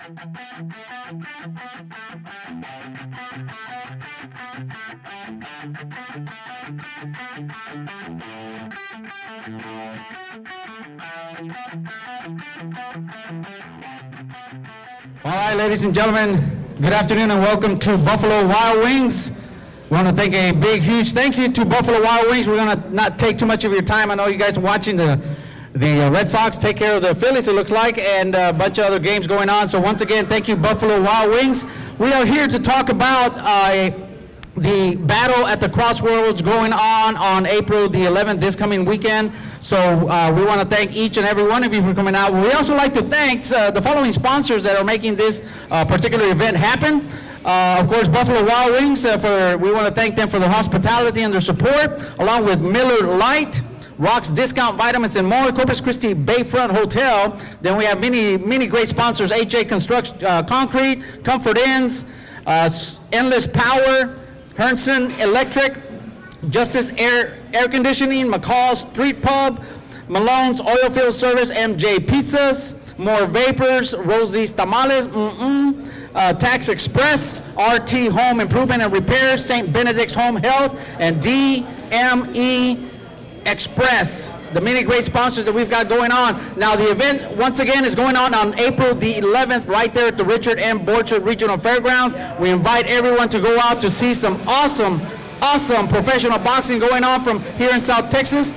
All right, ladies and gentlemen, good afternoon and welcome to Buffalo Wild Wings. We want to thank a big, huge thank you to Buffalo Wild Wings. We're going to not take too much of your time. I know you guys are watching the Red Sox take care of the Phillies, it looks like, and a bunch of other games going on. So once again, thank you, Buffalo Wild Wings. We are here to talk about the battle at the Crossroads going on April the 11th, this coming weekend. So we want to thank each and every one of you for coming out. We also like to thank the following sponsors that are making this particular event happen. Of course, Buffalo Wild Wings, we want to thank them for their hospitality and their support, along with Miller Lite, Rock's Discount Vitamins and more, Corpus Christi Bayfront Hotel. Then we have many great sponsors: HA Construction, Concrete, Comfort Inns, Endless Power, Herndon Electric, Justice Air Conditioning, McCall's Street Pub, Malone's Oilfield Service, MJ Pizzas, More Vapors, Rosie's Tamales, Tax Express, RT Home Improvement and Repairs, St. Benedict's Home Health, and DME Express. The many great sponsors that we've got going on. Now the event, once again, is going on April the 11th, right there at the Richard M. Borchard Regional Fairgrounds. We invite everyone to go out to see some awesome professional boxing going on from here in South Texas.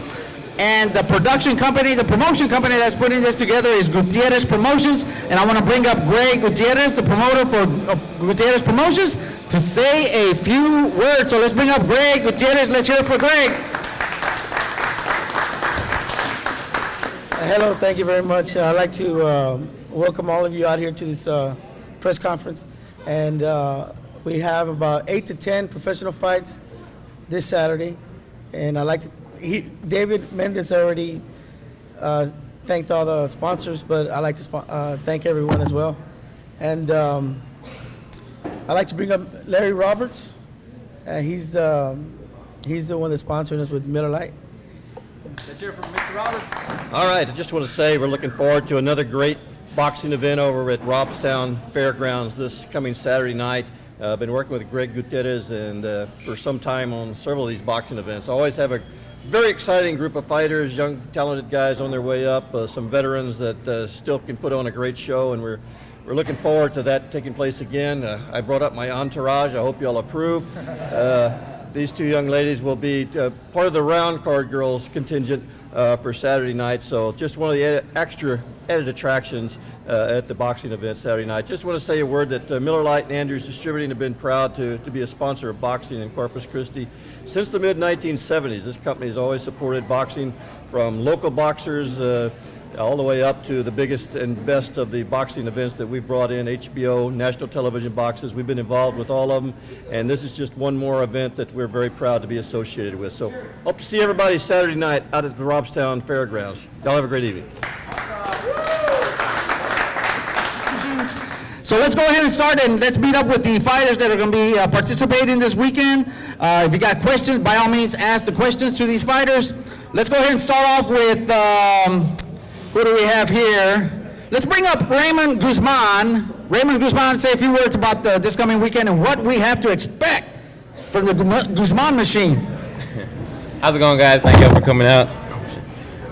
And the production company, the promotion company that's putting this together is Gutierrez Promotions. And I want to bring up Greg Gutierrez, the promoter for Gutierrez Promotions, to say a few words. So let's bring up Greg Gutierrez. Let's hear it for Greg. Hello, thank you very much. I'd like to welcome all of you out here to this press conference. And we have about 8 to 10 professional fights this Saturday. And I'd like to, David Mendez already thanked all the sponsors, but I'd like to thank everyone as well. And I'd like to bring up Larry Roberts. He's the one that's sponsoring us with Miller Lite. Let's hear from Mr. Roberts. All right, I just want to say we're looking forward to another great boxing event over at Robstown Fairgrounds this coming Saturday night. I've been working with Greg Gutierrez and for some time on several of these boxing events. I always have a very exciting group of fighters, young, talented guys on their way up, some veterans that still can put on a great show, and we're looking forward to that taking place again. I brought up my entourage. I hope you all approve. These two young ladies will be part of the Round Card Girls contingent for Saturday night. So just one of the extra added attractions at the boxing event Saturday night. Just want to say a word that Miller Lite and Andrews Distributing have been proud to be a sponsor of boxing in Corpus Christi. Since the mid-1970s, this company has always supported boxing, from local boxers all the way up to the biggest and best of the boxing events that we've brought in, HBO, national television boxes. We've been involved with all of them, and this is just one more event that we're very proud to be associated with. So hope to see everybody Saturday night out at the Robstown Fairgrounds. Y'all have a great evening. So let's go ahead and start, and let's meet up with the fighters that are going to be participating this weekend. If you got questions, by all means, ask the questions to these fighters. Let's go ahead and start off with who do we have here? Let's bring up Raymond Guzman. Raymond Guzman, say a few words about this coming weekend and what we have to expect from the Guzman machine. How's it going, guys? Thank y'all for coming out.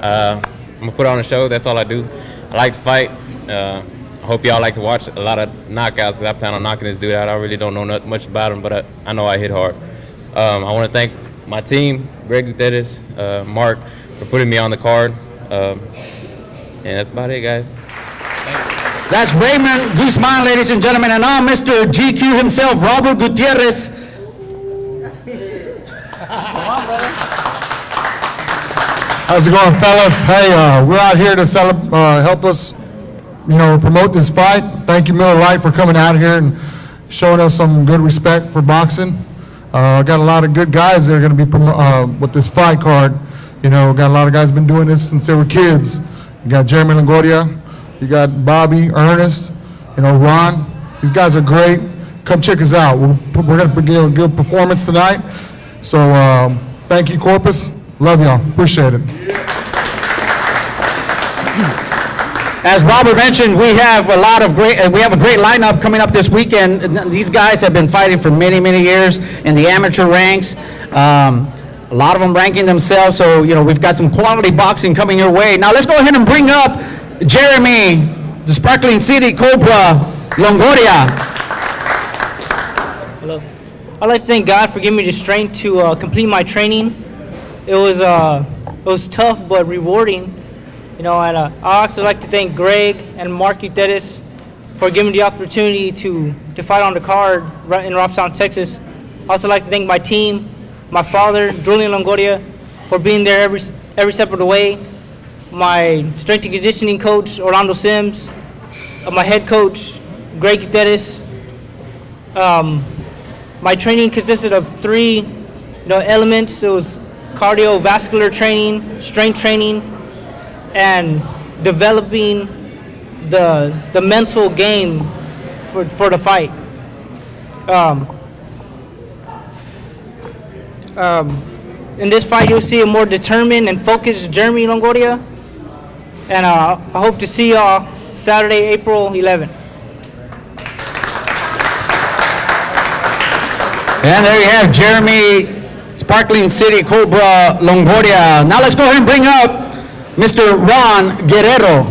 I'm going to put on a show. That's all I do. I like to fight. I hope y'all like to watch a lot of knockouts, because I plan on knocking this dude out. I really don't know much about him, but I know I hit hard. I want to thank my team, Greg Gutierrez, Mark, for putting me on the card. And that's about it, guys. That's Raymond Guzman, ladies and gentlemen. And now Mr. GQ himself, Robert Gutierrez. How's it going, fellas? Hey, we're out here to help us, promote this fight. Thank you, Miller Lite, for coming out here and showing us some good respect for boxing. Got a lot of good guys that are going to be with this fight card. Got a lot of guys been doing this since they were kids. You got Jeremy Longoria, you got Bobby, Ernest, Ron. These guys are great. Come check us out. We're going to give a good performance tonight. So thank you, Corpus. Love y'all. Appreciate it. As Robert mentioned, we have a great lineup coming up this weekend. These guys have been fighting for many, many years in the amateur ranks. A lot of them ranking themselves, so we've got some quality boxing coming your way. Now let's go ahead and bring up Jeremy, the Sparkling City Cobra Longoria. Hello. I'd like to thank God for giving me the strength to complete my training. It was tough but rewarding, and I also like to thank Greg and Mark Gutierrez for giving me the opportunity to fight on the card right in Robstown, Texas. I also like to thank my team, my father, Julian Longoria, for being there every step of the way, my strength and conditioning coach, Orlando Sims, my head coach, Greg Gutierrez. My training consisted of three elements. It was cardiovascular training, strength training, and developing the mental game for the fight. In this fight, you'll see a more determined and focused Jeremy Longoria, and I hope to see y'all Saturday, April 11th. And there you have Jeremy, Sparkling City Cobra Longoria. Now let's go ahead and bring up Mr. Ron Guerrero.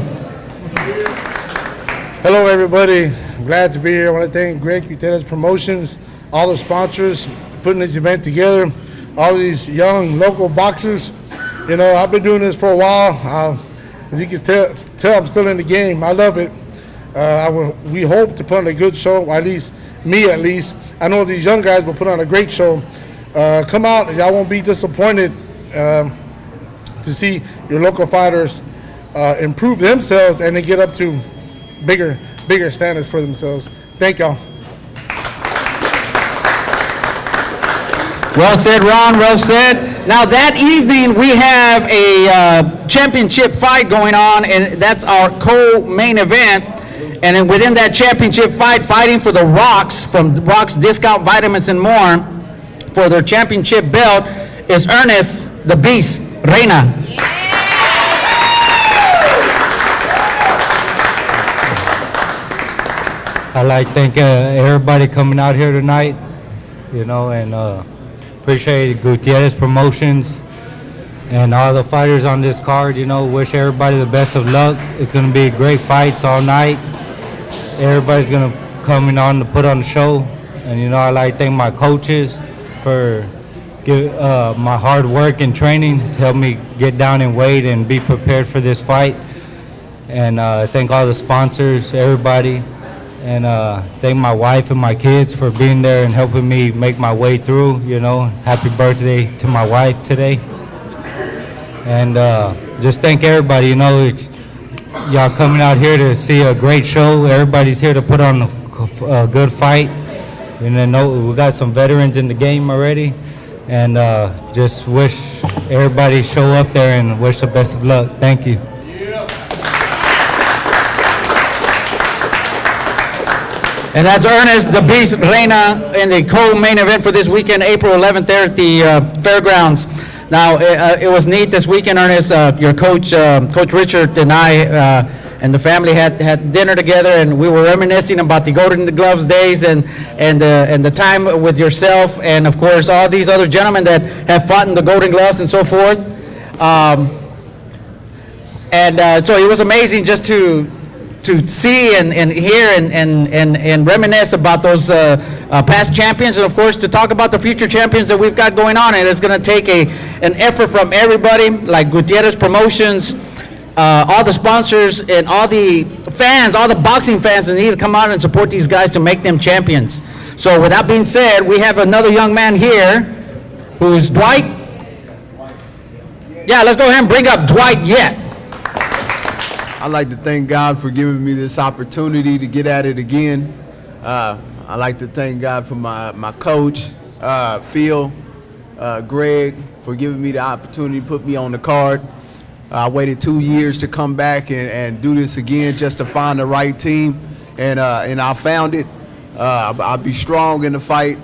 Hello, everybody. I'm glad to be here. I want to thank Greg Gutierrez Promotions, all the sponsors putting this event together, all these young local boxers. I've been doing this for a while. As you can tell, I'm still in the game. I love it. We hope to put on a good show, at least me. I know these young guys will put on a great show. Come out, y'all won't be disappointed to see your local fighters improve themselves and then get up to bigger standards for themselves. Thank y'all. Well said, Ron, well said. Now that evening we have a championship fight going on, and that's our co-main event. And then within that championship fight, fighting for the Rocks, from Rocks Discount Vitamins and more, for their championship belt, is Ernest the Beast Reina. I'd like to thank everybody coming out here tonight, and appreciate Gutierrez Promotions and all the fighters on this card. Wish everybody the best of luck. It's going to be great fights all night. Everybody's going to come on to put on the show. And, I'd like to thank my coaches for my hard work and training to help me get down in weight and be prepared for this fight. And thank all the sponsors, everybody. And thank my wife and my kids for being there and helping me make my way through. Happy birthday to my wife today. And just thank everybody. Y'all coming out here to see a great show. Everybody's here to put on a good fight. And then we got some veterans in the game already. And just wish everybody show up there and wish the best of luck. Thank you. And that's Ernest the Beast Reina in the co-main event for this weekend, April 11th, there at the fairgrounds. Now, it was neat this weekend, Ernest. Your coach, Coach Richard, and I, and the family had dinner together, and we were reminiscing about the Golden Gloves days and the time with yourself, and of course all these other gentlemen that have fought in the Golden Gloves and so forth. So it was amazing just to see and hear and reminisce about those past champions, and of course to talk about the future champions that we've got going on. And it's going to take an effort from everybody, like Gutierrez Promotions, all the sponsors, and all the fans, all the boxing fans that need to come out and support these guys to make them champions. So with that being said, we have another young man here who's Dwight. Yeah, let's go ahead and bring up Dwight Yet. I'd like to thank God for giving me this opportunity to get at it again. I'd like to thank God for my coach, Phil, Greg, for giving me the opportunity to put me on the card. I waited 2 years to come back and do this again just to find the right team, and I found it. I'll be strong in the fight,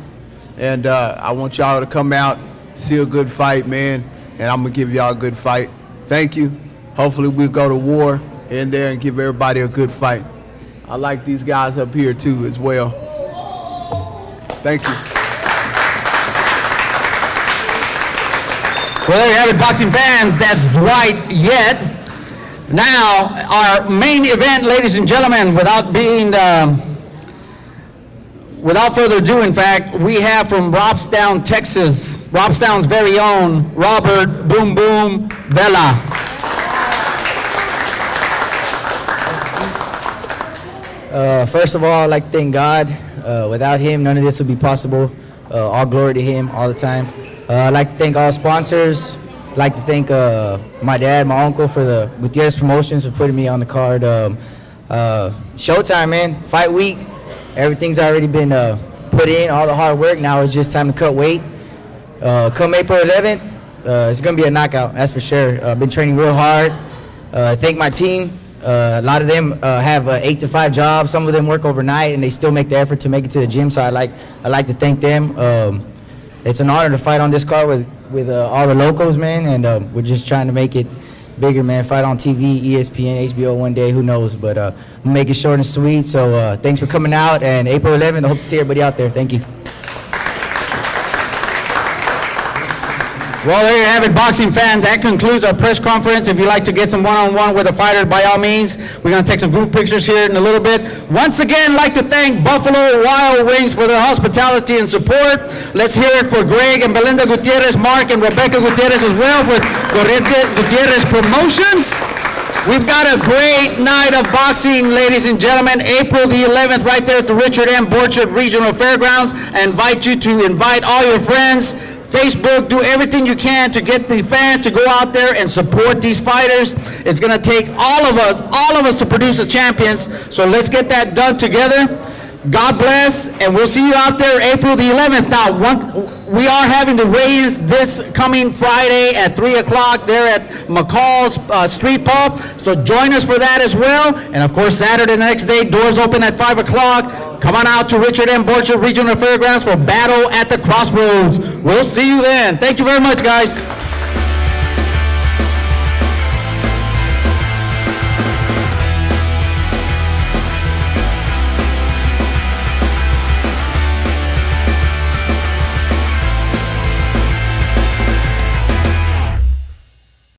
and I want y'all to come out, see a good fight, man, and I'm going to give y'all a good fight. Thank you. Hopefully we'll go to war in there and give everybody a good fight. I like these guys up here too as well. Thank you. Well, there you have it, boxing fans. That's Dwight Yet. Now, our main event, ladies and gentlemen, without further ado, in fact, we have from Robstown, Texas, Robstown's very own Robert Boom Boom Vela. First of all, I'd like to thank God. Without him, none of this would be possible. All glory to him all the time. I'd like to thank all sponsors. I'd like to thank my dad, my uncle for the Gutierrez Promotions for putting me on the card. Showtime, man. Fight week. Everything's already been put in, all the hard work. Now it's just time to cut weight. Come April 11th, it's going to be a knockout, that's for sure. I've been training real hard. Thank my team. A lot of them have 8 to 5 jobs. Some of them work overnight, and they still make the effort to make it to the gym. So I like to thank them. It's an honor to fight on this card with all the locals, man. And we're just trying to make it bigger, man. Fight on TV, ESPN, HBO one day, who knows? But we'll make it short and sweet. So thanks for coming out. And April 11th, I hope to see everybody out there. Thank you. Well, there you have it, boxing fan. That concludes our press conference. If you'd like to get some one-on-one with a fighter, by all means, we're going to take some group pictures here in a little bit. Once again, I'd like to thank Buffalo Wild Wings for their hospitality and support. Let's hear it for Greg and Belinda Gutierrez, Mark and Rebecca Gutierrez as well for Gutierrez Promotions. We've got a great night of boxing, ladies and gentlemen. April the 11th, right there at the Richard M. Borchard Regional Fairgrounds. I invite you to invite all your friends. Facebook, do everything you can to get the fans to go out there and support these fighters. It's going to take all of us to produce as champions. So let's get that done together. God bless, and we'll see you out there April the 11th. Now, we are having the weigh-ins this coming Friday at 3 o'clock there at McCall's Street Pub. So join us for that as well. And of course, Saturday the next day, doors open at 5 o'clock. Come on out to Richard M. Borchard Regional Fairgrounds for Battle at the Crossroads. We'll see you then. Thank you very much, guys.